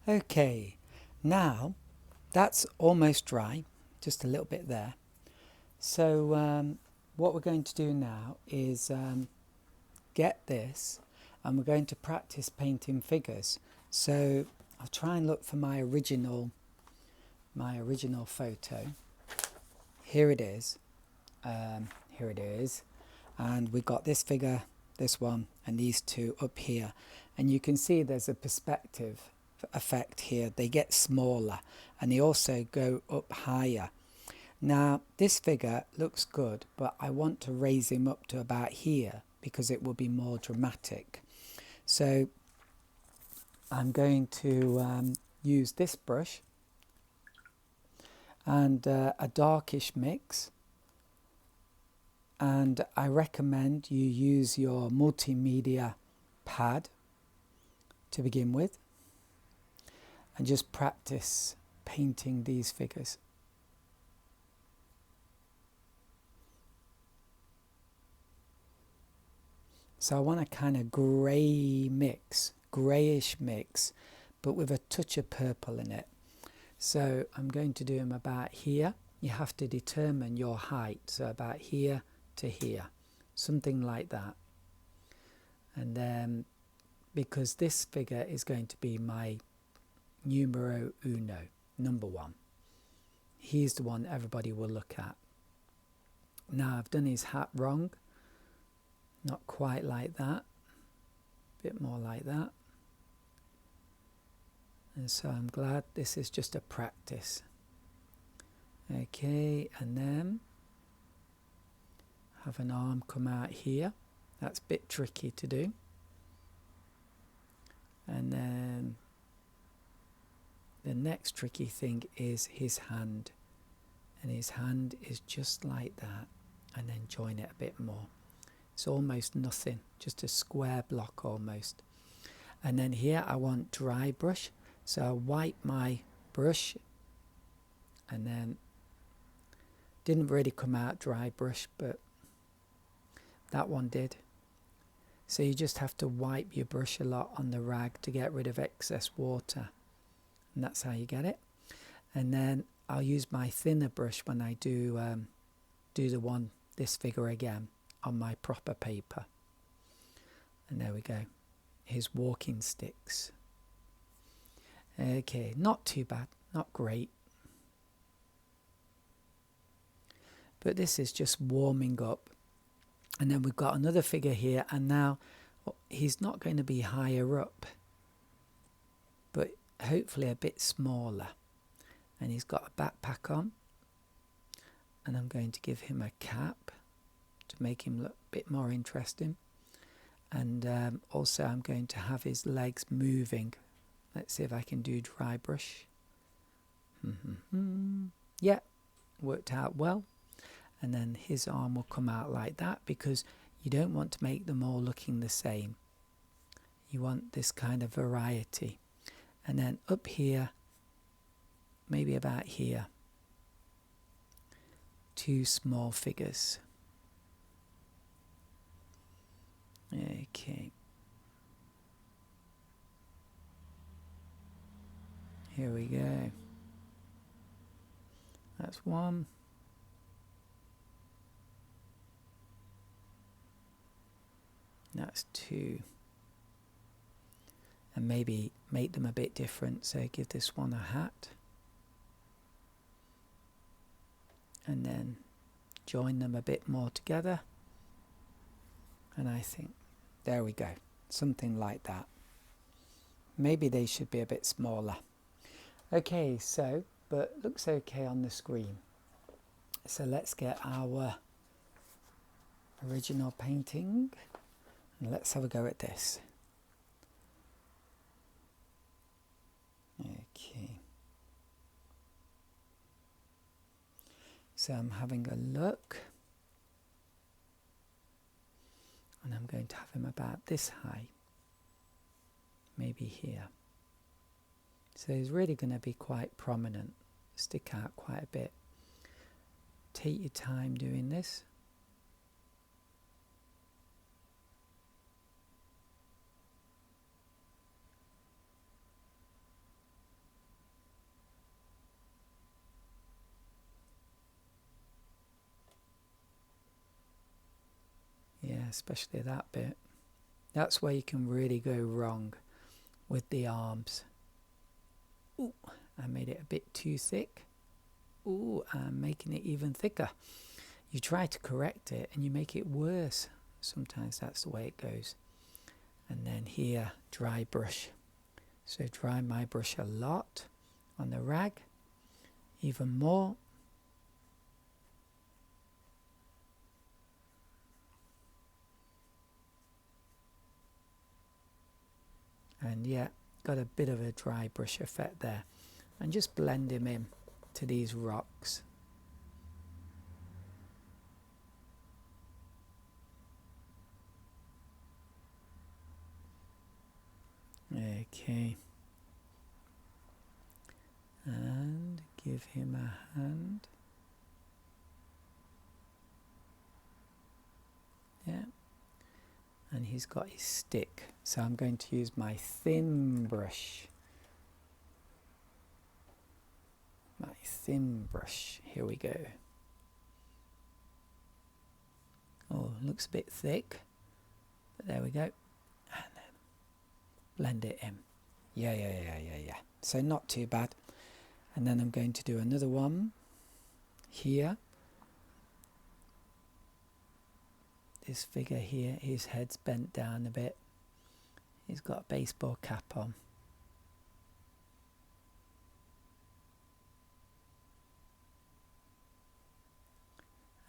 Okay, now that's almost dry, just a little bit there. So what we're going to do now is get this, and we're going to practice painting figures. So I'll try and look for my original photo. Here it is. Here it is. And we got this figure, this one, and these two up here. And you can see there's a perspective effect here. They get smaller and they also go up higher. Now this figure looks good, but I want to raise him up to about here because it will be more dramatic. So I'm going to use this brush and a darkish mix, and I recommend you use your multimedia pad to begin with and just practice painting these figures. So I want a kind of grey mix, greyish mix, but with a touch of purple in it. So I'm going to do them about here. You have to determine your height, so about here to here, something like that. And then because this figure is going to be my numero uno, number one. He's the one everybody will look at. Now I've done his hat wrong, not quite like that, a bit more like that. And so I'm glad this is just a practice. Okay, and then have an arm come out here. That's a bit tricky to do. And then the next tricky thing is his hand. And his hand is just like that. And then join it a bit more. It's almost nothing, just a square block almost. And then here I want dry brush. So I wipe my brush, and then didn't really come out dry brush, but that one did. So you just have to wipe your brush a lot on the rag to get rid of excess water, and that's how you get it. And then I'll use my thinner brush when I do this figure again on my proper paper. And there we go, his walking sticks. Okay, not too bad, not great. But this is just warming up. And then we've got another figure here, and now he's not going to be higher up, but hopefully a bit smaller. And he's got a backpack on, and I'm going to give him a cap to make him look a bit more interesting. And also I'm going to have his legs moving. Let's see if I can do dry brush. Yeah, worked out well. And then his arm will come out like that, because you don't want to make them all looking the same. You want this kind of variety. And then up here, maybe about here, two small figures. Okay. Here we go. That's one. That's two. And maybe make them a bit different. So give this one a hat. And then join them a bit more together. And I think, there we go. Something like that. Maybe they should be a bit smaller. Okay, so, but looks okay on the screen. So let's get our original painting. And let's have a go at this. Okay. So I'm having a look. And I'm going to have him about this high. Maybe here. So he's really going to be quite prominent. Stick out quite a bit. Take your time doing this. especially that bit. That's where you can really go wrong with the arms. Ooh, I made it a bit too thick. Ooh, I'm making it even thicker. You try to correct it and you make it worse. Sometimes that's the way it goes. And then here, dry brush. So dry my brush a lot on the rag, even more. And yeah, got a bit of a dry brush effect there. And just blend him in to these rocks. Okay. And give him a hand. Yeah. And he's got his stick. So I'm going to use my thin brush. My thin brush. Here we go. Oh, looks a bit thick. But there we go. And then blend it in. Yeah. So not too bad. And then I'm going to do another one here. This figure here, his head's bent down a bit. He's got a baseball cap on.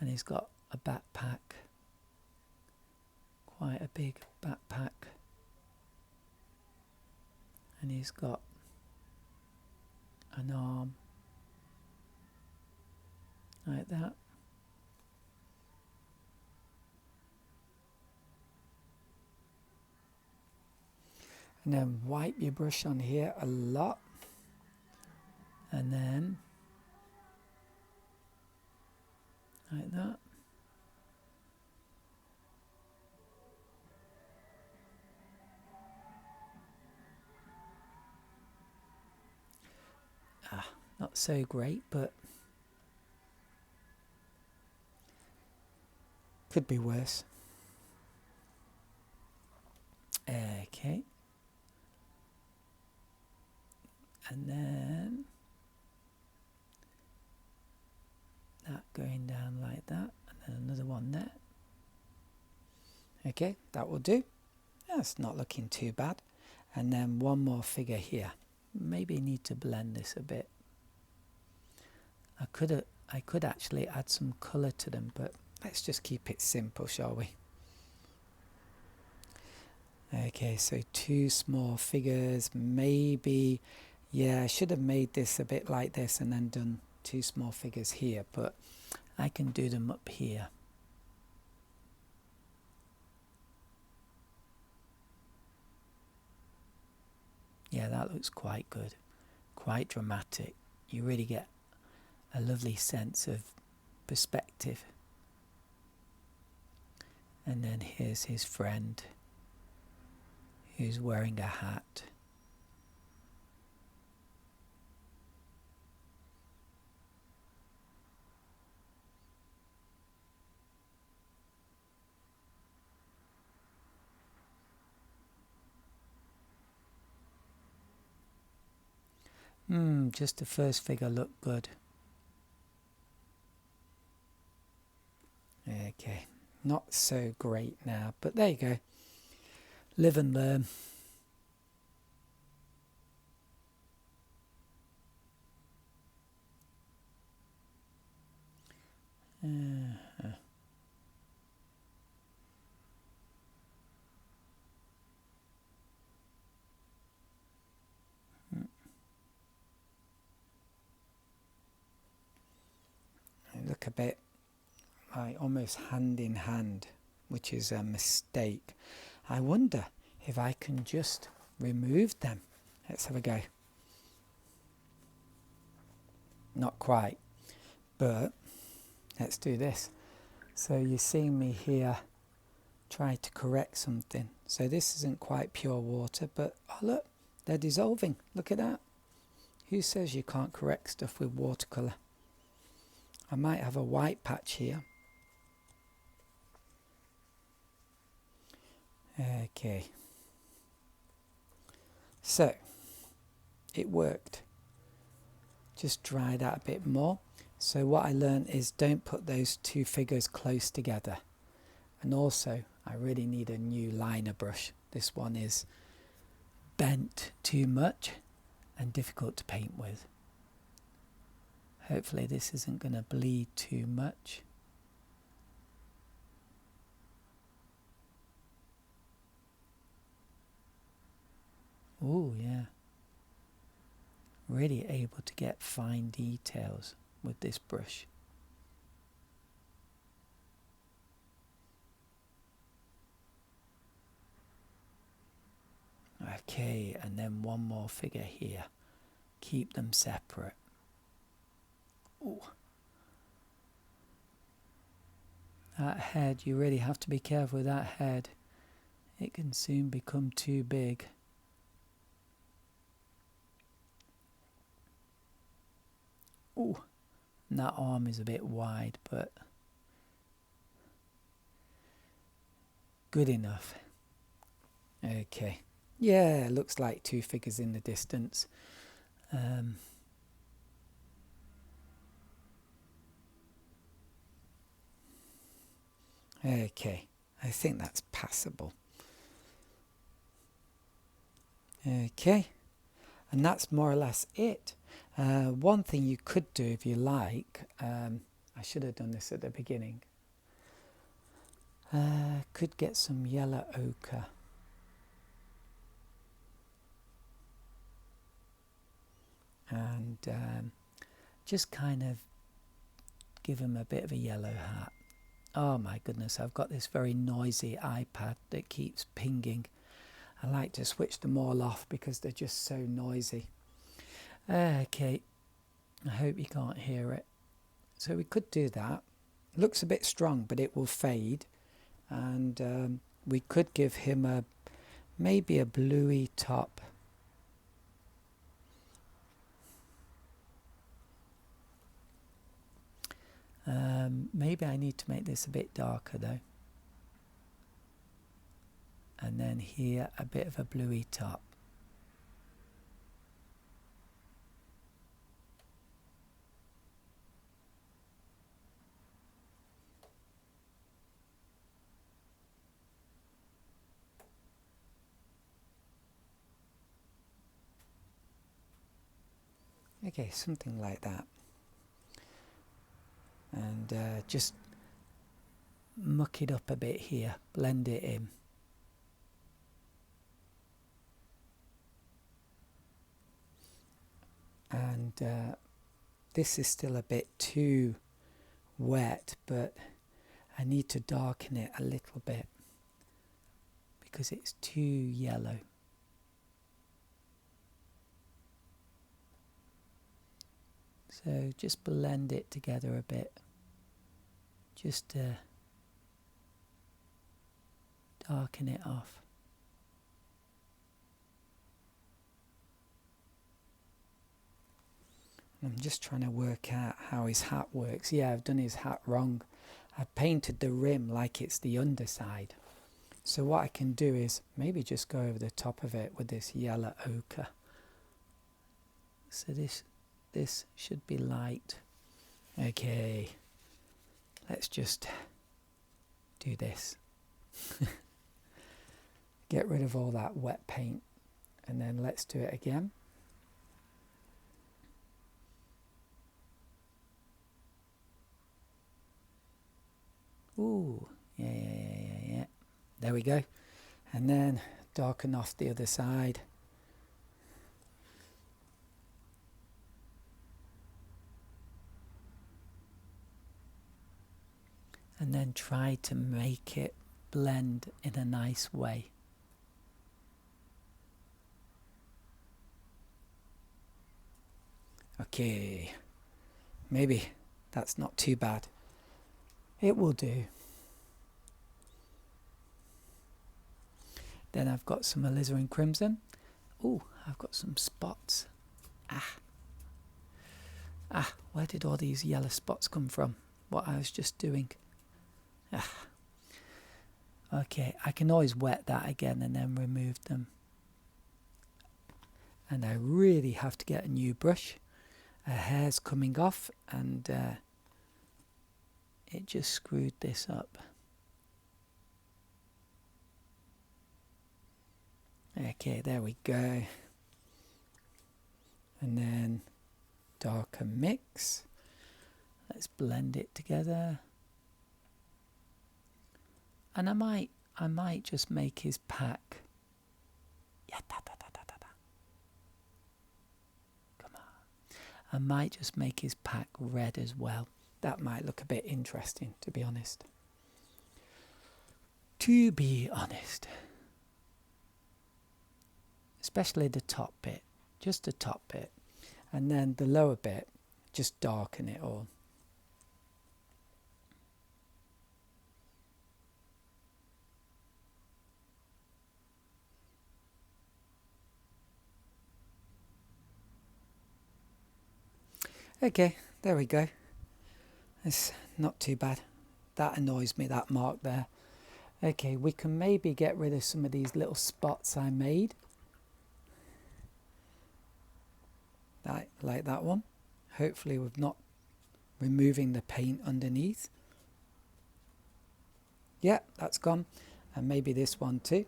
And he's got a backpack. Quite a big backpack. And he's got an arm like that. And then wipe your brush on here a lot. And then like that. Not so great, but could be worse. Okay. And then that going down like that, and then another one there. Okay, that will do. That's not looking too bad. And then one more figure here. Maybe need to blend this a bit. I could actually add some colour to them, but let's just keep it simple, shall we? Okay, so two small figures, maybe. Yeah, I should have made this a bit like this and then done two small figures here, but I can do them up here. Yeah, that looks quite good, quite dramatic. You really get a lovely sense of perspective. And then here's his friend who's wearing a hat. Just the first figure looked good. Okay, not so great now, but there you go. Live and learn. Look a bit like almost hand in hand, which is a mistake. I wonder if I can just remove them. Let's have a go. Not quite, but let's do this. So you're seeing me here try to correct something. So this isn't quite pure water, but oh look, they're dissolving. Look at that. Who says you can't correct stuff with watercolour? I might have a white patch here. Okay, so it worked. Just dry that a bit more. So what I learned is don't put those two figures close together. And also I really need a new liner brush. This one is bent too much and difficult to paint with. Hopefully this isn't going to bleed too much. Oh yeah, really able to get fine details with this brush. Okay, and then one more figure here. Keep them separate. Ooh. That head, you really have to be careful with that head. It can soon become too big. Ooh, and that arm is a bit wide, but good enough. Okay. Yeah, looks like two figures in the distance. Okay, I think that's passable. Okay, and that's more or less it. One thing you could do if you like, I should have done this at the beginning, could get some yellow ochre. And just kind of give him a bit of a yellow hat. Oh my goodness, I've got this very noisy iPad that keeps pinging. I like to switch them all off because they're just so noisy. Okay, I hope you can't hear it. So we could do that. Looks a bit strong, but it will fade. And we could give him maybe a bluey top. Maybe I need to make this a bit darker though. And then here a bit of a bluey top. Okay, something like that. And just muck it up a bit here, blend it in. And this is still a bit too wet, but I need to darken it a little bit because it's too yellow. So just blend it together a bit, just to darken it off. I'm just trying to work out how his hat works. Yeah, I've done his hat wrong. I've painted the rim like it's the underside. So what I can do is maybe just go over the top of it with this yellow ochre. So this should be light. Okay, let's just do this. Get rid of all that wet paint, and then let's do it again. Ooh, yeah. There we go. And then darken off the other side. And then try to make it blend in a nice way. Okay, maybe that's not too bad. It will do. Then I've got some alizarin crimson. Oh, I've got some spots. Where did all these yellow spots come from? What I was just doing. Okay, I can always wet that again and then remove them. And I really have to get a new brush. A hair's coming off and it just screwed this up. Okay, there we go. And then darker mix. Let's blend it together. And I might just make his pack. Yeah, Come on. I might just make his pack red as well. That might look a bit interesting, to be honest. To be honest. Especially the top bit. Just the top bit. And then the lower bit, just darken it all. Okay, there we go. It's not too bad. That annoys me, that mark there. Okay, we can maybe get rid of some of these little spots I made. Like that one. Hopefully we're not removing the paint underneath. Yeah, that's gone. And maybe this one too.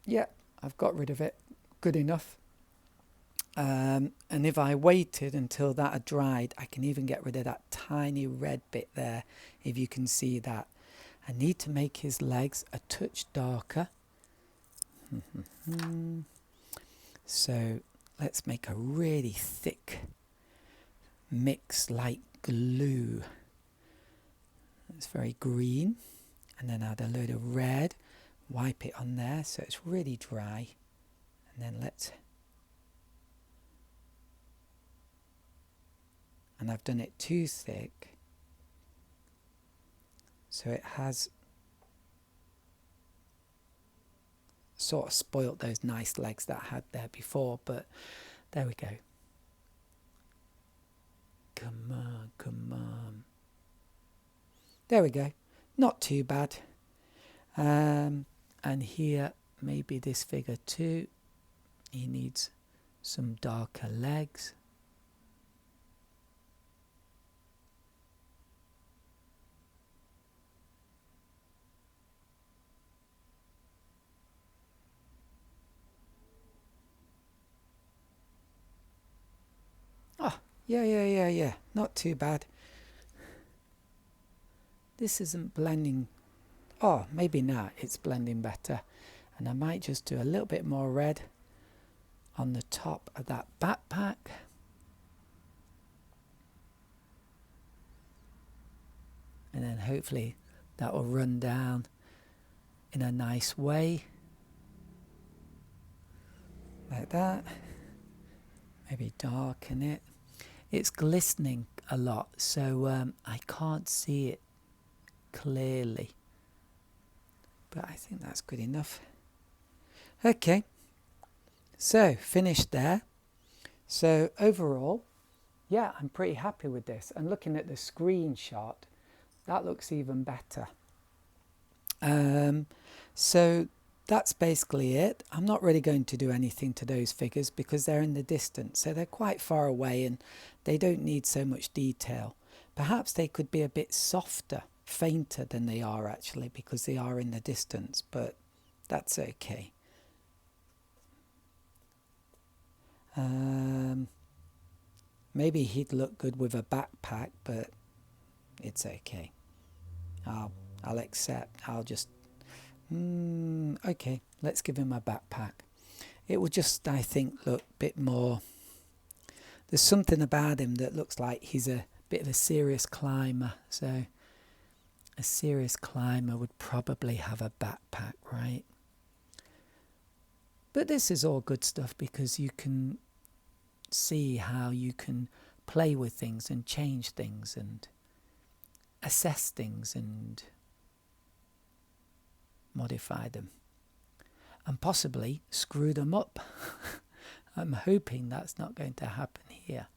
Yeah, I've got rid of it. Good enough. And if I waited until that had dried, I can even get rid of that tiny red bit there, if you can see that. I need to make his legs a touch darker. So let's make a really thick mix like glue. It's very green. And then add a load of red. Wipe it on there so it's really dry. And then and I've done it too thick, so it has sort of spoilt those nice legs that I had there before, but there we go. Come on, come on. There we go. Not too bad. And here, maybe this figure too. He needs some darker legs. Oh, yeah. Not too bad. This isn't blending. Oh, maybe now it's blending better. And I might just do a little bit more red on the top of that backpack. And then hopefully that will run down in a nice way. Like that. Maybe darken it. It's glistening a lot, so I can't see it clearly. But I think that's good enough. Okay. So, finished there. So, overall, yeah, I'm pretty happy with this. And looking at the screenshot, that looks even better. So, that's basically it. I'm not really going to do anything to those figures because they're in the distance. So, they're quite far away and they don't need so much detail. Perhaps they could be a bit softer, fainter than they are actually because they are in the distance, but that's okay. Maybe he'd look good with a backpack, but it's okay. I'll accept. I'll just okay, let's give him a backpack. It will just, I think, look a bit more. There's something about him that looks like he's a bit of a serious climber. So a serious climber would probably have a backpack, right? But this is all good stuff because you can see how you can play with things and change things and assess things and modify them and possibly screw them up. I'm hoping that's not going to happen here.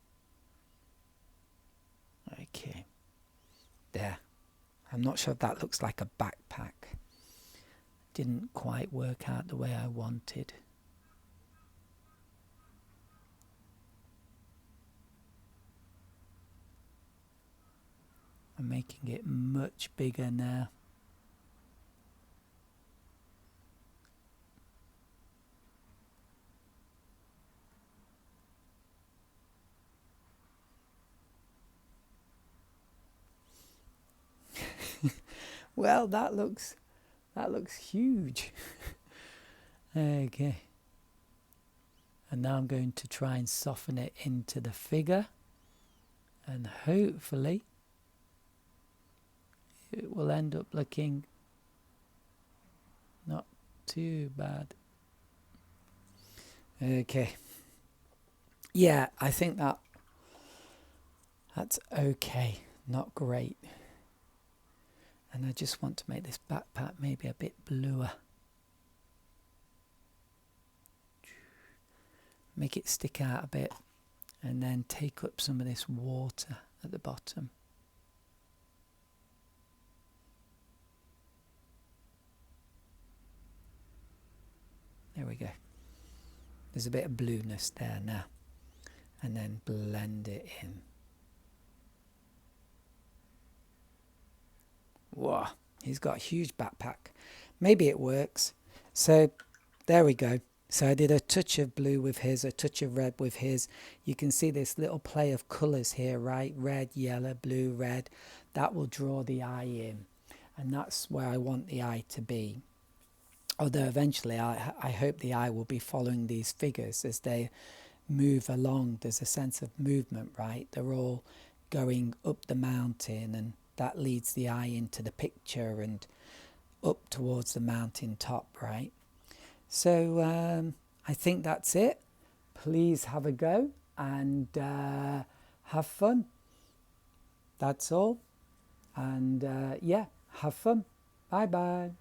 Okay. there. I'm not sure if that looks like a backpack. Didn't quite work out the way I wanted. I'm making it much bigger now. Well, that looks huge. Okay. And now I'm going to try and soften it into the figure, and hopefully it will end up looking not too bad. Okay. Yeah, I think that's okay. Not great. And I just want to make this backpack maybe a bit bluer. Make it stick out a bit, and then take up some of this water at the bottom. There we go. There's a bit of blueness there now. And then blend it in. Whoa, he's got a huge backpack. Maybe it works. So there we go. So I did a touch of blue with his, a touch of red with his. You can see this little play of colours here, right? Red, yellow, blue, red. That will draw the eye in. And that's where I want the eye to be. Although eventually I hope the eye will be following these figures as they move along. There's a sense of movement, right? They're all going up the mountain, and that leads the eye into the picture and up towards the mountain top, right? So I think that's it. Please have a go and have fun. That's all. And yeah, have fun. Bye bye.